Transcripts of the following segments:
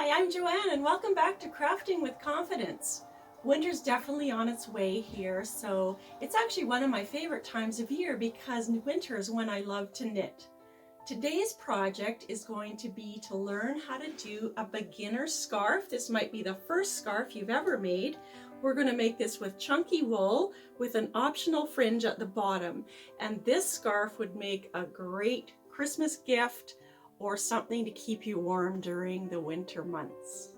Hi, I'm Joanne and welcome back to Crafting with Confidence. Winter's definitely on its way here, so it's actually one of my favorite times of year because winter is when I love to knit. Today's project is going to be to learn how to do a beginner scarf. This might be the first scarf you've ever made. We're going to make this with chunky wool with an optional fringe at the bottom. And this scarf would make a great Christmas gift or something to keep you warm during the winter months.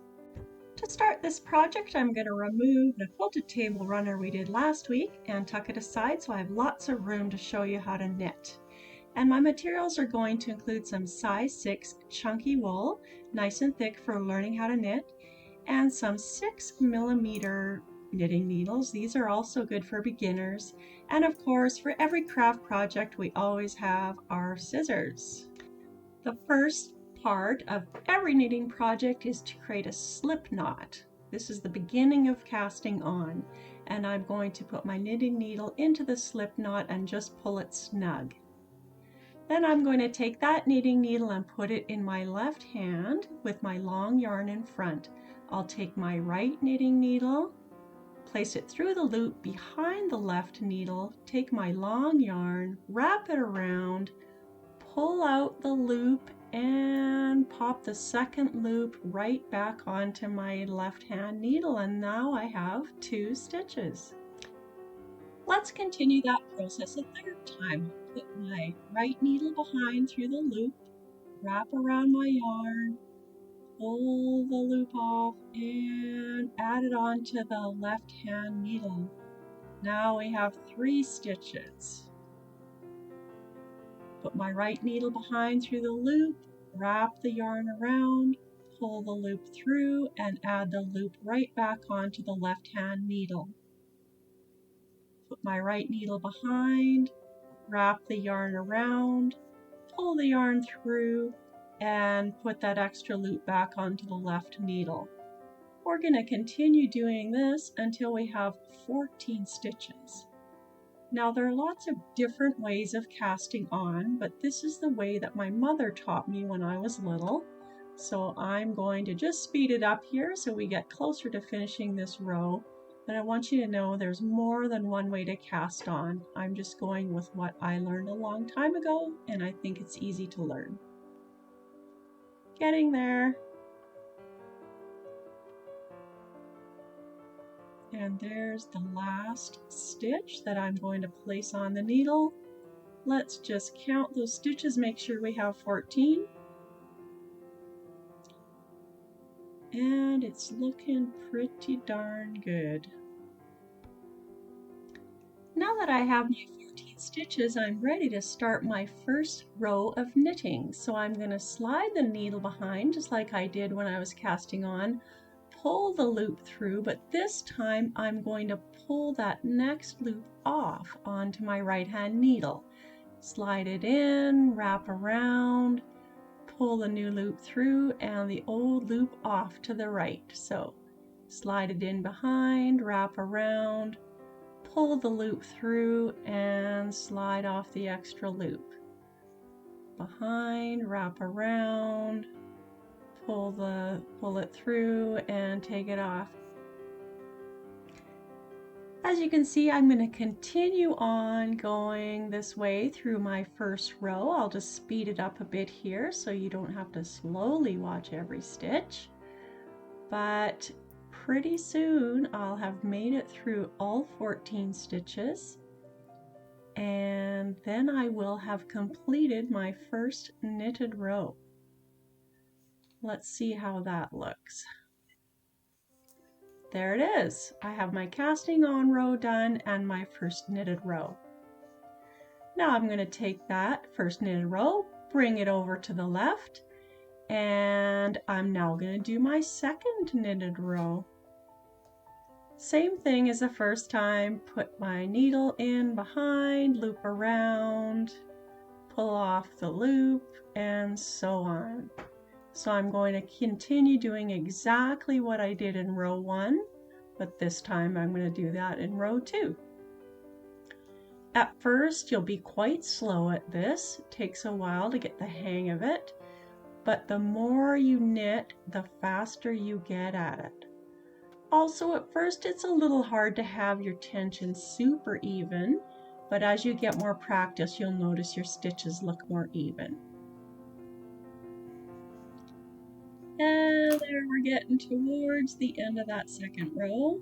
To start this project, I'm going to remove the quilted table runner we did last week and tuck it aside so I have lots of room to show you how to knit. And my materials are going to include some size 6 chunky wool, nice and thick for learning how to knit, and some 6mm knitting needles. These are also good for beginners. And of course, for every craft project, we always have our scissors. The first part of every knitting project is to create a slip knot. This is the beginning of casting on, and I'm going to put my knitting needle into the slip knot and just pull it snug. Then I'm going to take that knitting needle and put it in my left hand with my long yarn in front. I'll take my right knitting needle, place it through the loop behind the left needle, take my long yarn, wrap it around, pull out the loop and pop the second loop right back onto my left hand needle, and now I have 2 stitches. Let's continue that process a third time. Put my right needle behind through the loop, wrap around my yarn, pull the loop off and add it onto the left hand needle. Now we have 3 stitches. Put my right needle behind through the loop, wrap the yarn around, pull the loop through, and add the loop right back onto the left hand needle. Put my right needle behind, wrap the yarn around, pull the yarn through, and put that extra loop back onto the left needle. We're going to continue doing this until we have 14 stitches. Now there are lots of different ways of casting on, but this is the way that my mother taught me when I was little. So I'm going to just speed it up here so we get closer to finishing this row. But I want you to know there's more than one way to cast on. I'm just going with what I learned a long time ago, and I think it's easy to learn. Getting there. And there's the last stitch that I'm going to place on the needle. Let's just count those stitches, make sure we have 14. And it's looking pretty darn good. Now that I have my 14 stitches, I'm ready to start my first row of knitting. So I'm going to slide the needle behind just like I did when I was casting on, pull the loop through, but this time I'm going to pull that next loop off onto my right hand needle. Slide it in, wrap around, pull the new loop through, and the old loop off to the right. So slide it in behind, wrap around, pull the loop through, and slide off the extra loop. Behind, wrap around, pull it through and take it off. As you can see, I'm going to continue on going this way through my first row. I'll just speed it up a bit here so you don't have to slowly watch every stitch. But pretty soon I'll have made it through all 14 stitches, and then I will have completed my first knitted row. Let's see how that looks. There it is. I have my casting on row done and my first knitted row. Now I'm going to take that first knitted row, bring it over to the left, and I'm now going to do my second knitted row. Same thing as the first time, put my needle in behind, loop around, pull off the loop, and so on. So I'm going to continue doing exactly what I did in row 1, but this time I'm going to do that in row 2. At first you'll be quite slow at this. It takes a while to get the hang of it, but the more you knit, the faster you get at it. Also, at first it's a little hard to have your tension super even, but as you get more practice, you'll notice your stitches look more even. And there we're getting towards the end of that second row.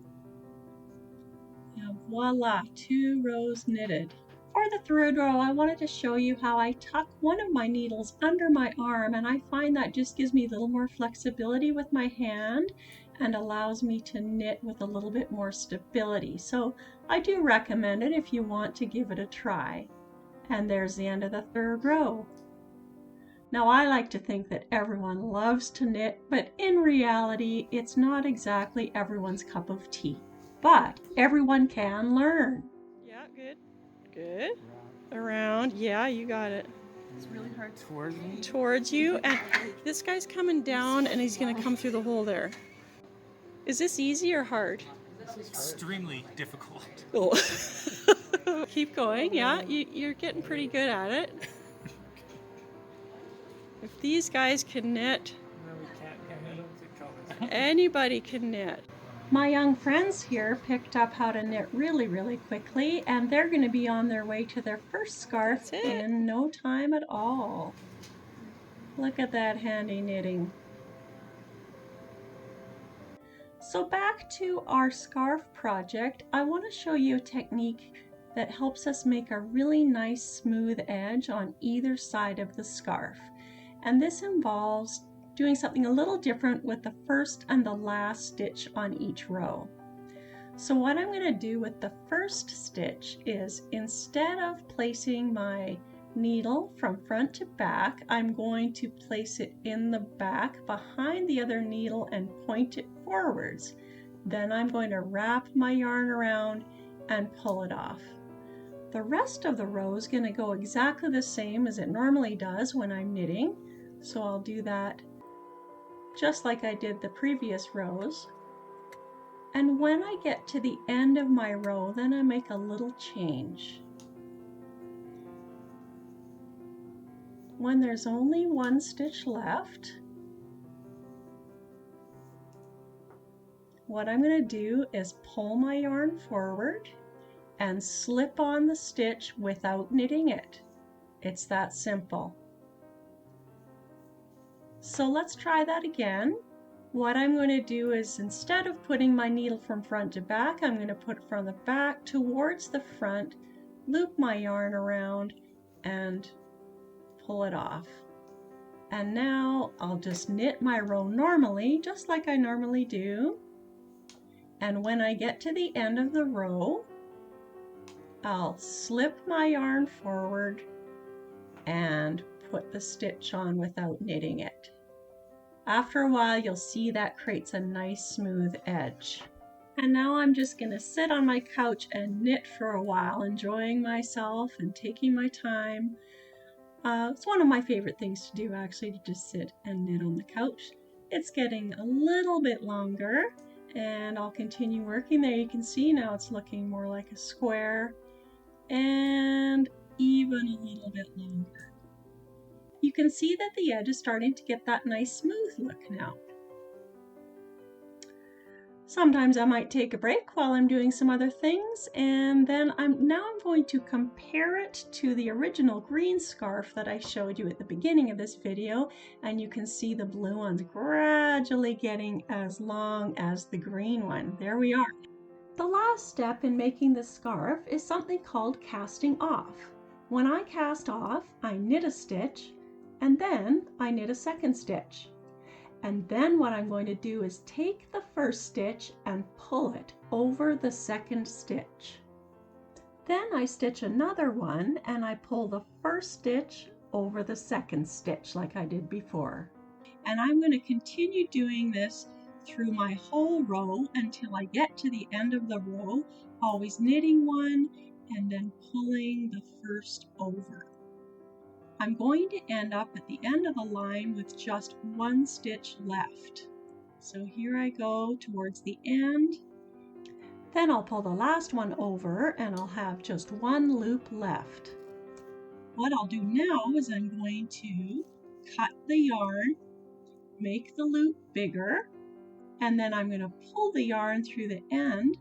And voila, 2 rows knitted. For the third row, I wanted to show you how I tuck one of my needles under my arm, and I find that just gives me a little more flexibility with my hand and allows me to knit with a little bit more stability. So I do recommend it if you want to give it a try. And there's the end of the third row. Now I like to think that everyone loves to knit, but in reality, it's not exactly everyone's cup of tea. But everyone can learn. Yeah, good. Good. Around. Yeah, you got it. It's really hard towards me. Towards you. And this guy's coming down and he's going to come through the hole there. Is this easy or hard? Extremely difficult. Oh. Keep going. Yeah, you're getting pretty good at it. If these guys can knit, anybody can knit. My young friends here picked up how to knit really, really quickly, and they're going to be on their way to their first scarf in no time at all. Look at that handy knitting. So back to our scarf project, I want to show you a technique that helps us make a really nice smooth edge on either side of the scarf. And this involves doing something a little different with the first and the last stitch on each row. So what I'm going to do with the first stitch is, instead of placing my needle from front to back, I'm going to place it in the back behind the other needle and point it forwards. Then I'm going to wrap my yarn around and pull it off. The rest of the row is going to go exactly the same as it normally does when I'm knitting. So I'll do that just like I did the previous rows. And when I get to the end of my row, then I make a little change. When there's only one stitch left, what I'm going to do is pull my yarn forward and slip on the stitch without knitting it. It's that simple. So let's try that again. What I'm going to do is, instead of putting my needle from front to back, I'm going to put it from the back towards the front, loop my yarn around, and pull it off. And now I'll just knit my row normally, just like I normally do. And when I get to the end of the row, I'll slip my yarn forward and put the stitch on without knitting it. After a while, you'll see that creates a nice smooth edge. And now I'm just going to sit on my couch and knit for a while, enjoying myself and taking my time. It's one of my favorite things to do, actually, to just sit and knit on the couch. It's getting a little bit longer, and I'll continue working. There you can see now it's looking more like a square, and even a little bit longer. You can see that the edge is starting to get that nice smooth look now. Sometimes I might take a break while I'm doing some other things, and then I'm going to compare it to the original green scarf that I showed you at the beginning of this video, and you can see the blue one's gradually getting as long as the green one. There we are. The last step in making the scarf is something called casting off. When I cast off, I knit a stitch, and then I knit a second stitch. And then what I'm going to do is take the first stitch and pull it over the second stitch. Then I stitch another one and I pull the first stitch over the second stitch like I did before. And I'm going to continue doing this through my whole row until I get to the end of the row, always knitting one and then pulling the first over. I'm going to end up at the end of the line with just one stitch left. So here I go towards the end. Then I'll pull the last one over and I'll have just one loop left. What I'll do now is I'm going to cut the yarn, make the loop bigger, and then I'm going to pull the yarn through the end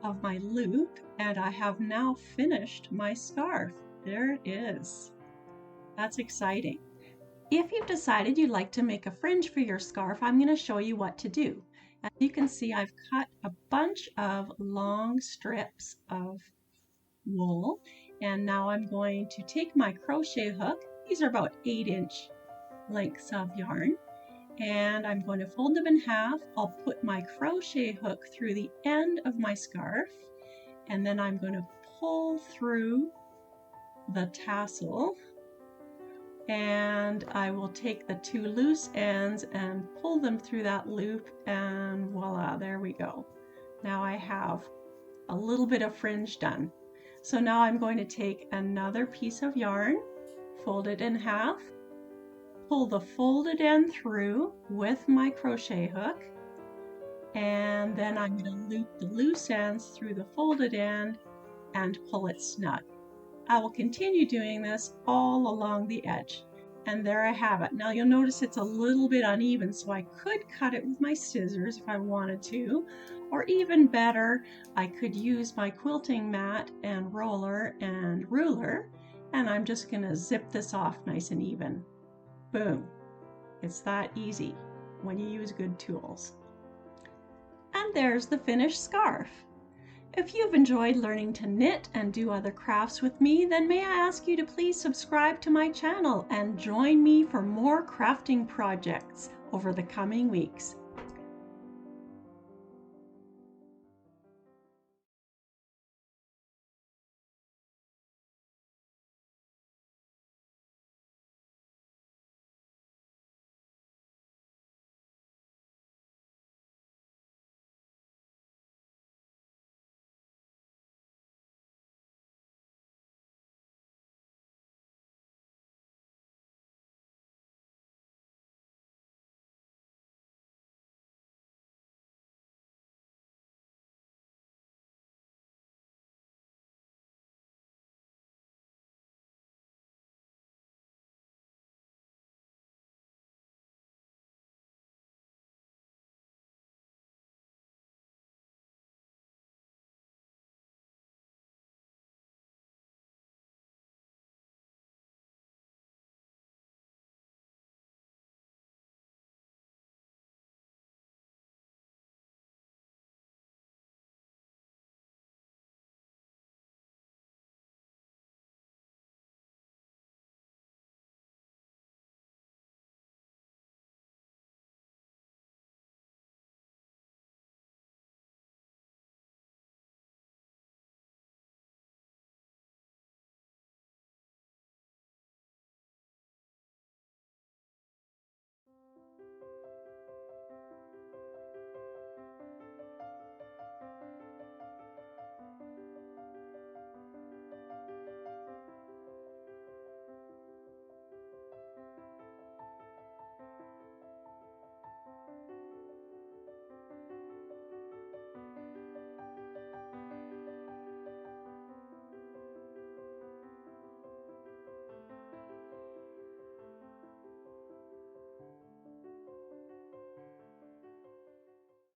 of my loop, and I have now finished my scarf. There it is. That's exciting. If you've decided you'd like to make a fringe for your scarf, I'm going to show you what to do. As you can see, I've cut a bunch of long strips of wool, and now I'm going to take my crochet hook. These are about 8-inch lengths of yarn, and I'm going to fold them in half. I'll put my crochet hook through the end of my scarf, and then I'm going to pull through the tassel, and I will take the 2 loose ends and pull them through that loop, and voila, there we go. Now I have a little bit of fringe done. So now I'm going to take another piece of yarn, fold it in half, pull the folded end through with my crochet hook, and then I'm going to loop the loose ends through the folded end and pull it snug. I will continue doing this all along the edge, and there I have it. Now you'll notice it's a little bit uneven, so I could cut it with my scissors if I wanted to, or even better, I could use my quilting mat and roller and ruler, and I'm just going to zip this off nice and even. Boom. It's that easy when you use good tools. And there's the finished scarf. If you've enjoyed learning to knit and do other crafts with me, then may I ask you to please subscribe to my channel and join me for more crafting projects over the coming weeks.